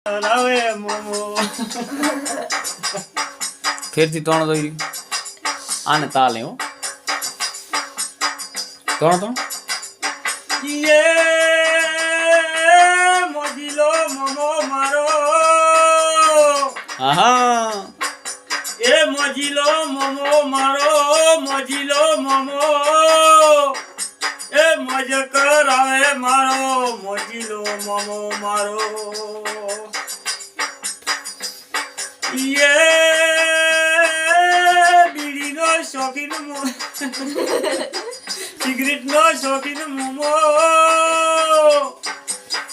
રાવે મોમો ફેરથી ત્રણ દોરી આને તાલે હો ત્રણ યે મોજીલો મોમો મારો આહા એ મોજીલો મોમો મારો મોજીલો મોમો એ મોજ કરાવે મારો મોજીલો મોમો મારો યે બીડીનો શોખીન સિગરેટનો શોખીન મોમો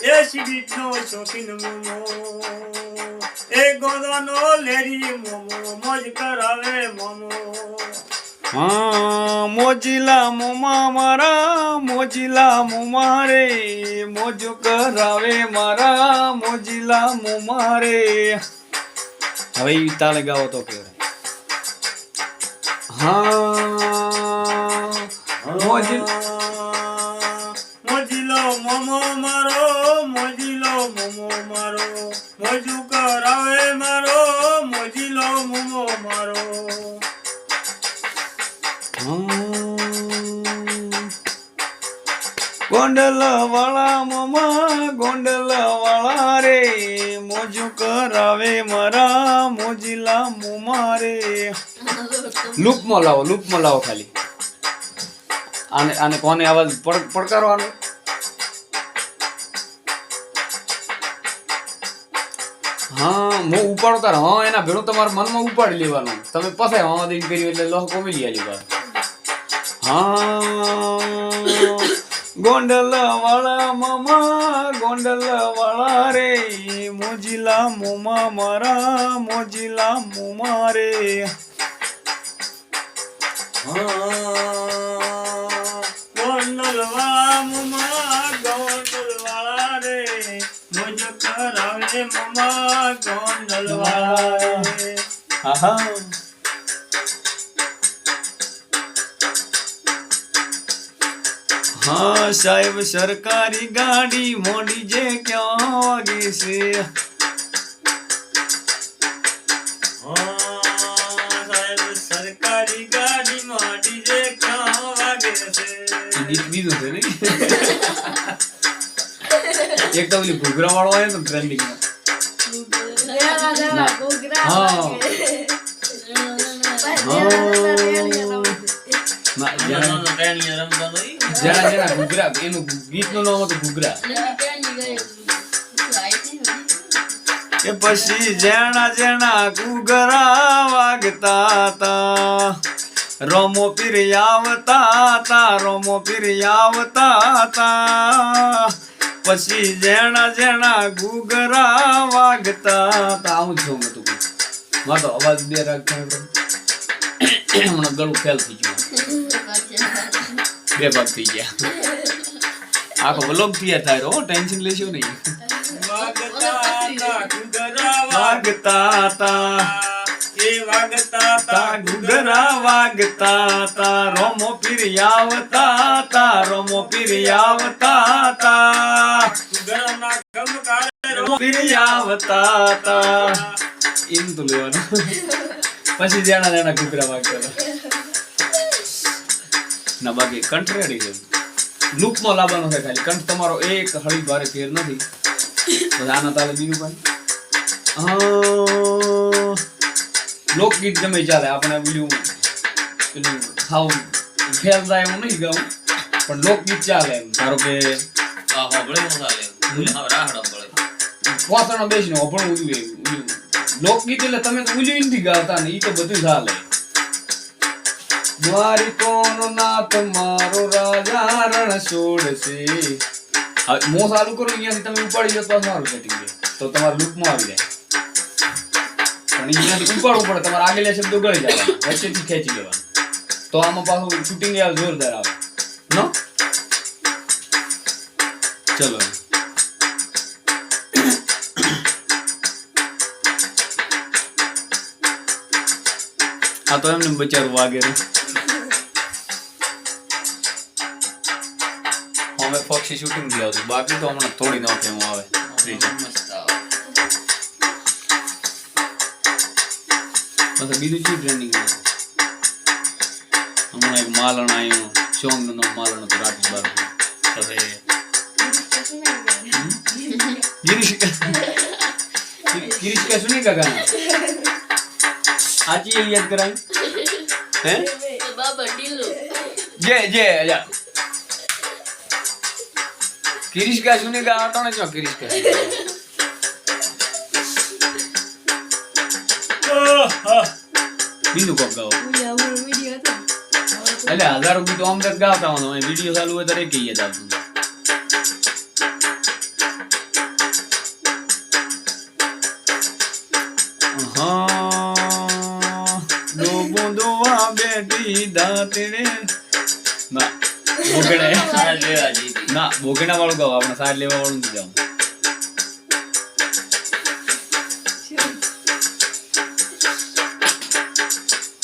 એ સિગરેટનો શોખીન મોમો એ ગોદાનો લેરી મોમો મોજ કરાવે મોમો હા મોજીલા મોમા મારા મોજીલા મોમા રે મોજ કરાવે મારા મોજીલા મોમા રે હવે ઈ તાલે ગાવો તો કેવડે હા મોજીલો મોમો મારો મોજીલો મોમો મારો મોજુ કરાવે મારો મોજીલો મોમો મારો ગોંડલ વાળા મોમા ગોંડલ વાળા રે મોજુ કરાવે મારા મોજીલા મોમા રે લૂપમાં લાવો ખાલી આને કોને આવાજ પડકારવાનો હા હું ઉપાડો તાર હા એના ભેળું તમારા મનમાં ઉપાડી લેવાનું તમે પસાય હા દઈને કર્યું એટલે લોહ કોમી લી આલી હા ગોંડલ વાળા મામા ગોંડલ વાળા રે મોજીલા મોમા મારા મોજીલા મોમા રે ગોંડલ વાળા મોમા ગોંડલ વાળા રે મોજ કરાવે મોમા ગોંડલ વાળા રે હા હા સાહેબ સરકારી ગાડી મોડી જે ક્યાં વાગે છે સાહેબ સરકારી ગાડી મોડી જે ક્યાં વાગે છે ગીત બીજું છે ને એક તો ઓલી ઘૂઘરા વાળો આવ્યો તો ટ્રેન્ડિંગ જરા ઘૂઘરા એનું ગીત નું નામ હતું ઘૂઘરા કે પછી જેણા ઘૂઘરા વાગતા તા રોમો પીર આવતા તા પછી જેણા ઘૂઘરા વાગતા તા આવું જ જોઉં હતું મારો અવાજ બે રાખતા હમણાં ગળું ફેલ થઈ ગયું બે ભાગ થઈ ગયા આખો વ્લોગ તૈયાર થાય રહો ટેન્શન લેશો નહીં વાગતા તા ઘૂઘરા વાગતા તા રોમો પીર આવતા તા પીર આવતા તા એમ તો લેવાનું પછી જેણા ઘૂઘરા વાગતા ના બાકી કંઠ રેડી છે લૂપમાં લાવવાનો છે ખાલી કંઠ તમારો એક હળી ભારે ફેર નથી આના તાલે બીજું પણ લોકગીત ગમે ચાલે આપણે પેલું ખાવ ફેર થાય એમ નહીં ગાવું પણ લોકગીત ચાલે એમ ધારો કે પોતાનો બેસીને અભણ ઉજવે લોકગીત એટલે તમે તો ઉજવી નથી ગાતા ને એ તો બધું ચાલે દ્વારિકોનો નાથ મારો રાજા રણ છોડશે મો ચાલુ કરો અહીંયાથી તમે ઉપાડી લો તો મારું સેટિંગ છે તો તમારા લૂપમાં આવી જાય પણ અહીંયાથી ઉપાડવું પડે તમારે આગળના શબ્દો ગળી જાય વચ્ચેથી ખેંચી લેવાનું તો આમાં પાછું શૂટિંગ જોરદાર આવે નો ચલો આ તો એમને બચારું વાગે અમે પક્ષી શૂટિંગ ગયા હતું બાકી તો હમણાં થોડી નોટ એમ આવે મસ્ત આવે પછી બીજું શું ટ્રેન્ડિંગ હમણાં એક માલણ આવ્યું સોંગ નું નામ માલણ હતું રાત બાર પછી ગિરીશ का सुनी का गाना आज ये याद कराएं हैं बाबा ढीलो जय जय जा गिरीश का सुनी का आता ना जो गिरीश का બીજું કોક ગાઓ એટલે 1000 રૂપિયા તો આમ તક ગાતા હોય વિડિયો ચાલુ હોય ત્યારે કહીએ આવતું દો બુંદુઆ બેટી દાતડે ના બોગેણા વાળું ગાવ આપણે સાર લેવા વાળું નથી જાવ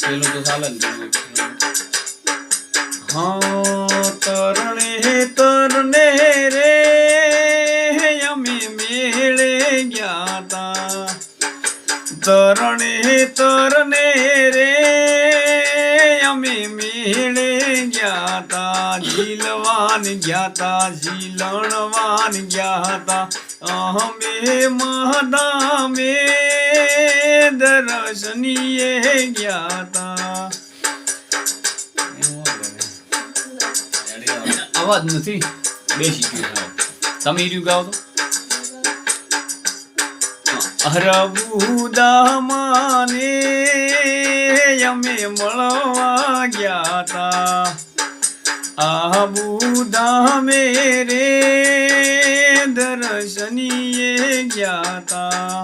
પેલું તો ચાલે ને હા તરણે તરને રે અમે મેળે ગયા તા તરણે તરને રે અમે મેળે ગયા તા ઝીલવાન ગયા તા ઝીલણવાન ગયા તા અમે મહદામે દર્શનીએ ગયા તા અવાજ નથી બેસી ગયો તમે ઈર્યું ગાઓ તો હરબુદા માને અમે મળવા ગયા તા આબુદા મેરે દર્શનીએ ગયા તા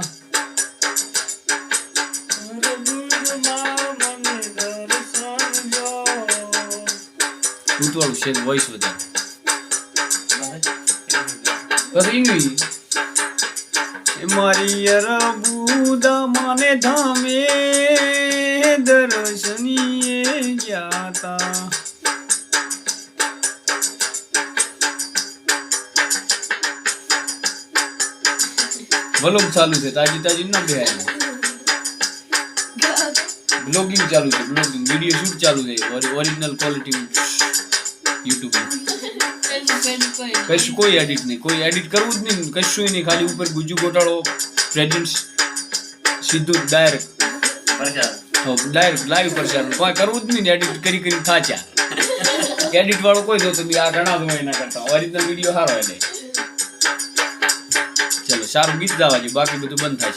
ઉતવાળું છે વોઇસ વધારે ઇંગ્લિશ મારી અરબુદા માને ધામે દર્શનીએ ગયા તા વ્લોગ ચાલુ છે તાજી ના બેહાય બ્લોગિંગ ચાલુ છે બ્લોગિંગ વિડિયો શૂટ ચાલુ છે ઓરિજિનલ ક્વોલિટી YouTube કશું કોઈ એડિટ નહીં કોઈ એડિટ કરવું જ નહીં કશું નહીં ખાલી ઉપર ગુજુ ગોટાળો પ્રેઝન્ટ સીધું ડાયરેક્ટ લાઈવ પ્રચાર કોઈ કરવું જ નહીં એડિટ કરી થાચ્યા એડિટ વાળો કોઈ જોતો નહીં આ ઘણા સમય ના કરતા ઓરિજિનલ વિડિયો સારો એટલે ચલો સારું ગીત ગાવા છે બાકી બધું બંધ થાય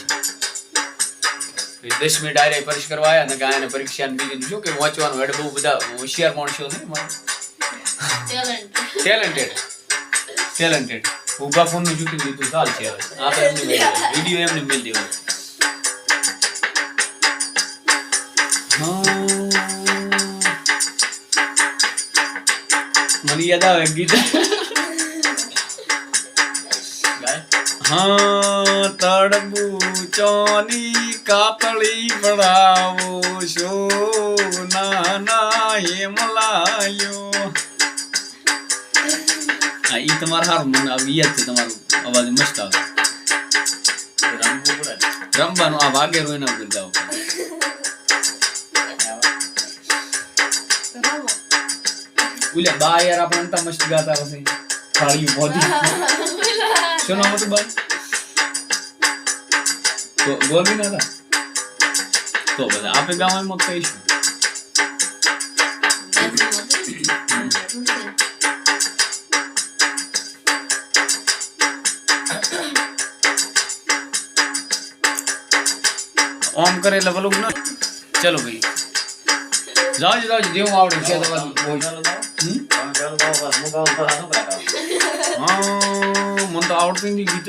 છે 10 મિનિટ આરે પરીક્ષા કરવા આવ્યા ને ગાયને પરીક્ષા ને બીજું શું કે વાંચવાનું એટલે બહુ બધા હોશિયાર માણસો છે ટેલેન્ટેડ ઉભા ફોન નું ચૂકી દીધું ચાલ છે આ તો એમની વિડીયો એમને મેલ દેવો મને યાદ આવે ગીત હા તડબૂચોની કાતળી પડાવો શો નાના હેમલાયો હા ઈ તમારું સારું મને યાદ છે તમારું અવાજ મસ્ત આવે રમવાનું આ વાગેરો એના ઉપર ગાવ ઉલે બા યાર આપણે અંતા મસ્ત ગાતા હશે થાળીયું મોદી શું નામ હતું બા તો ગોલવી ના હતા તો બધા આપણે ગાવામાં કહીશું ઓમ કરે એટલે વલું ના ચલો ભાઈ જાઓ જેવું આવડે છે તમારું મને તો આવડતું નથી ગીત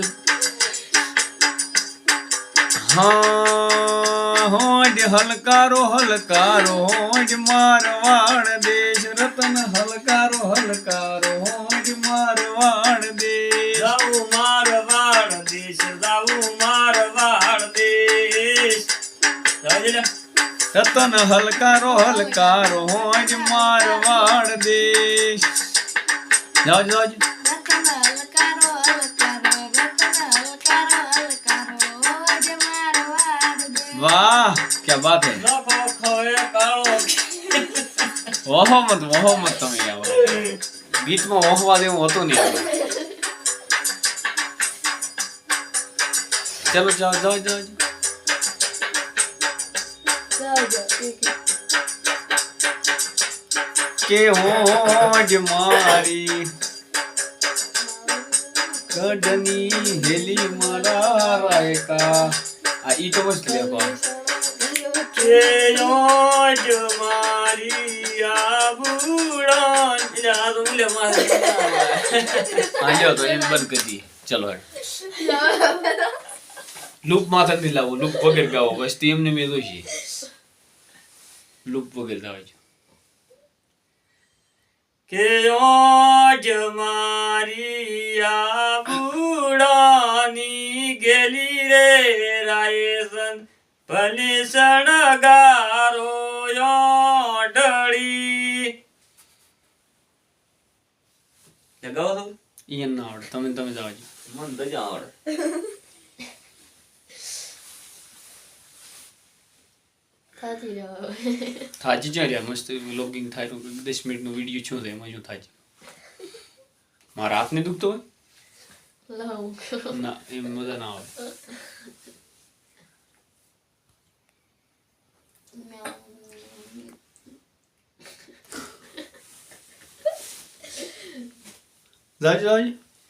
હા હોજ હલકારો હોજ મારવાડ દેશ રતન હલકારો હોજ મારવાડ દેશ જાવું મારવાડ દેશ રતન હલકારો હોજ મારવાડ દેશ જાઓ વાહ क्या बात है નખો ખોએ કાળો ઓહો મત તમે યાર ગીતમાં ઓહવા દેવું હતું નહીં આપણે. ચલો જાઓ જાઓ જાઓ કે હોજ મારી કડની હેલી મારા રાયકા આ ઈ તો મસ્ત લેખો કે યોજ મારી આબુડાન એટલે આ તો લે મારે આજો તો એ બંધ કરી દી ચલો હેડ લૂપ માથે નથી લાવો લૂપ વગર ગાવો બસ તે એમને મેં જોઈ લૂપ વગર ગાવ કે યોજ મારી આબુડાની ગેલી રે રાયસન ભલે શણગારો યોડળી ગાઓ છો ઈ ના આવડે તમે જાઓ મન તો જ આવડે થાજી જાય યાર મસ્ત વ્લોગિંગ થાય તો 10 મિનિટનો વિડિયો છો છે એમાં શું થાજી મારા હાથને દુખતો હોય ના એમ મજા ના આવે જાજો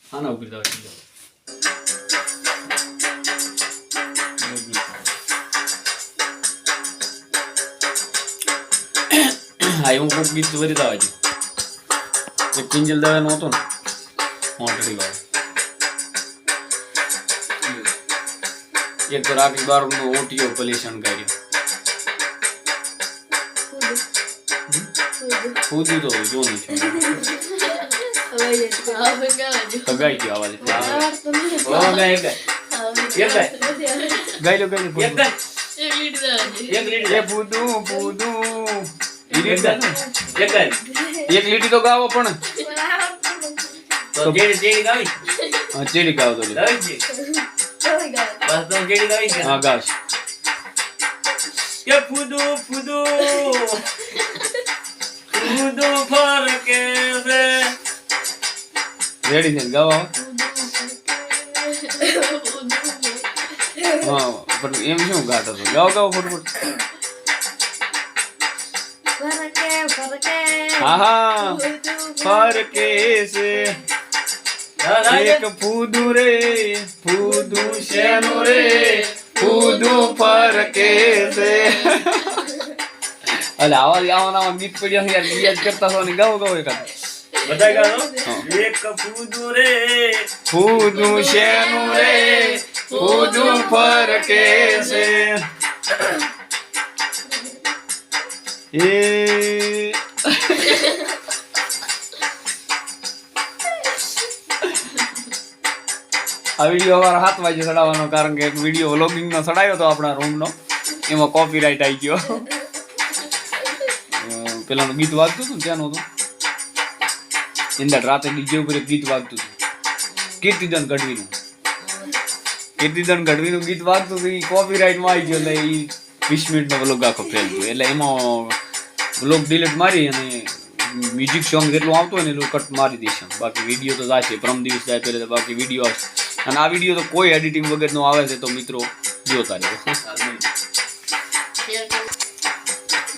આના ઉપર જાવ હા એવું કોઈક ગીત વધી દાવા છે એક કિંજલ દવાનો હતો ને મોટડી વાળો એક તો રાખી બારનો ઓટીઓ પલેશન કર્યો ખુદી તો જોનું છે તો ગાઈ ગયો આવાજ ઓ ગાય ગાઈ લો એ પૂદું એક લીટી તો ગાવો પણ તો જેડી ગાવી હા ચેડી ગાવ તો ગાવી છે બસ તો જેડી ગાવી છે હા ગાશ કે ફૂદુ ફરકે છે રેડી છે ગાવા હા પણ એમ શું ગાતો હતો ગાવ ફટફટ હા ફરકે છે એક ફૂદું રે ફૂદું શેનું રે ફૂદું ફરકે છે અલે આવા ગીત પડ્યા યાર રિયાઝ કરતા છો ને ગાવો એકાદ બધા ગાઓ એક ફૂદુ રે ફૂદું શેનું રે ફૂદું ફરકે છે એ આ વિડીયો અમારા 7 વાગે ચડાવવાનો કારણ કે એક વિડીયો વ્લોગિંગ નો ચડાયો હતો આપણા રૂમ નો એમાં કોપીરાઈટ આવી ગયો પેલાનું ગીત વાગતું હતું ત્યાંનું હતું ઇંદર રાતે ડીજે ઉપર એક ગીત વાગતું હતું કીર્તિદાન ગઢવીનું ગીત વાગતું હતું એ કોપીરાઈટ માં આવી ગયો એટલે એ 20 મિનિટનો વ્લોગ આખો ફેલ ગયો એટલે એમાં વ્લોગ ડિલીટ મારી અને મ્યુઝિક સોંગ જેટલું આવતું હોય ને એટલું કટ મારી દઈશું બાકી વિડીયો તો જશે પરમ દિવસ જાય પહેલા બાકી વિડીયો આવશે અને આ વિડીયો તો કોઈ એડિટિંગ વગરનો આવે છે તો મિત્રો જોતા રહેજો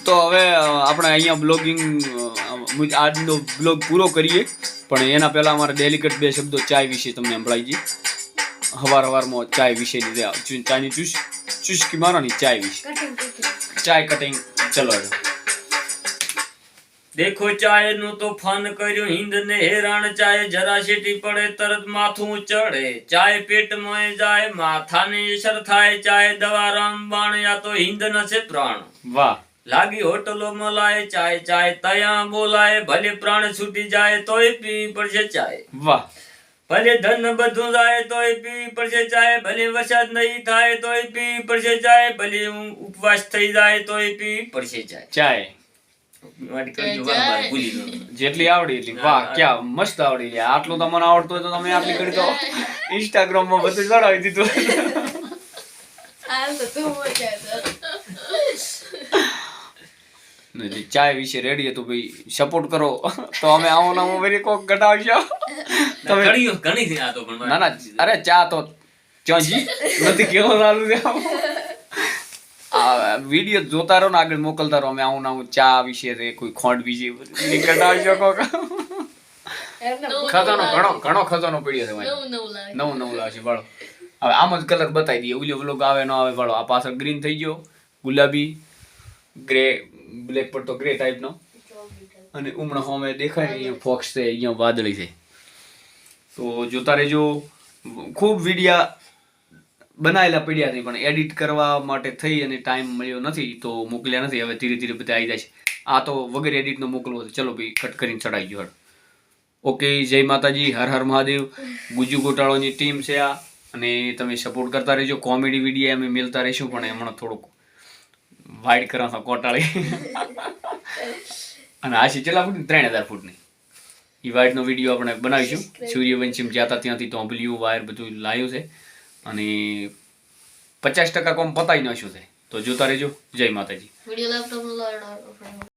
તો હવે આપણે અહીંયા બ્લોગિંગ આજનો બ્લોગ પૂરો કરીએ પણ એના પહેલાં અમારા ડેલિકેટ 2 શબ્દો ચાય વિશે તમને સંભળાઈ જઈએ હવારમાં ચાય વિશેની ચાયની ચુસ્કી મારવાની ચાય વિશે ચાય કટિંગ ચલો દેખો ચાય નું તો ફન કર્યું હિંદ ને હેરાણ ચાય જરા શેટી પડે તરત માથું ચડે ચાય પેટમાં જાય માથાની અસર થાય ચાય દવા રામબાણ યા તો હિંદ નસે પ્રાણ વાહ લાગી હોટલો મલાય ચાય તયા બોલાય ભલે પ્રાણ છૂટી જાય તોય પી પડશે ચાય વાહ ભલે ધન બધું જાય તોય પી પડશે ચાય ભલે વરસાદ નહીં થાય તોય પી પડશે ચાય ભલે ઉપવાસ થઈ જાય તોય પી પડશે ચાય જેટલી આવડી એટલી વાહ ક્યાં મસ્ત આવડી લે આટલું તમને આવડતું હોય તો તમે આટલી કરી દો ઇન્સ્ટાગ્રામ માં બધું ચડાવી દીધું ને ચાય વિશે રેડી હતું ભાઈ સપોર્ટ કરો તો અમે આવો ને આવો વેરી કોક ઘટાડશો તમે ઘણી થી આ તો પણ ના ના અરે ચા તો ચોજી નથી કેવો ચાલુ છે આ વિડીયો જોતા રહો ને આગળ મોકલતા રહો અમે આવું ને આવું ચા વિશે છે કોઈ ખોંડ વિશે ઘટાડશો કોક ખજાનો ઘણો ખજાનો પડ્યો છે ભાઈ નવું લાવશે વાળો હવે આમ જ કલર બતાવી દઈએ ઓલો વ્લોગ આવે ન આવે વાળો આ પાછળ ગ્રીન થઈ ગયો ગુલાબી ગ્રે બ્લેક પર તો ગ્રે ટાઈપનો અને ઉમણા સામે દેખાય ને અહીંયા ફોક્સ છે અહીંયા વાદળી છે તો જોતા રહેજો ખૂબ વિડીયા બનાવેલા પડ્યા છે પણ એડિટ કરવા માટે થઈ અને ટાઈમ મળ્યો નથી તો મોકલ્યા નથી હવે ધીરે ધીરે બધા આવી જાય છે આ તો વગર એડિટનો મોકલવો છે ચલો ભાઈ કટ કરીને ચડાવી ગયો ઓકે જય માતાજી હર હર મહાદેવ ગુજુ ગોટાળોની ટીમ છે આ અને તમે સપોર્ટ કરતા રહેજો કોમેડી વિડીયો અમે મેલતા રહીશું પણ હમણાં થોડુંક વાઇડ કરવા કોટાળી અને આ છે કેટલા ફૂટની 3000 ફૂટની એ વાઇડનો વિડીયો આપણે બનાવીશું સૂર્યવંશીમાં જ્યાં હતા ત્યાંથી તોંબલિયું વાયર બધું લાવ્યું છે અને 50% કોમ પતાવી નાખ્યું છે તો જોતા રહેજો જય માતાજી વિડિયો લેપટોપ નો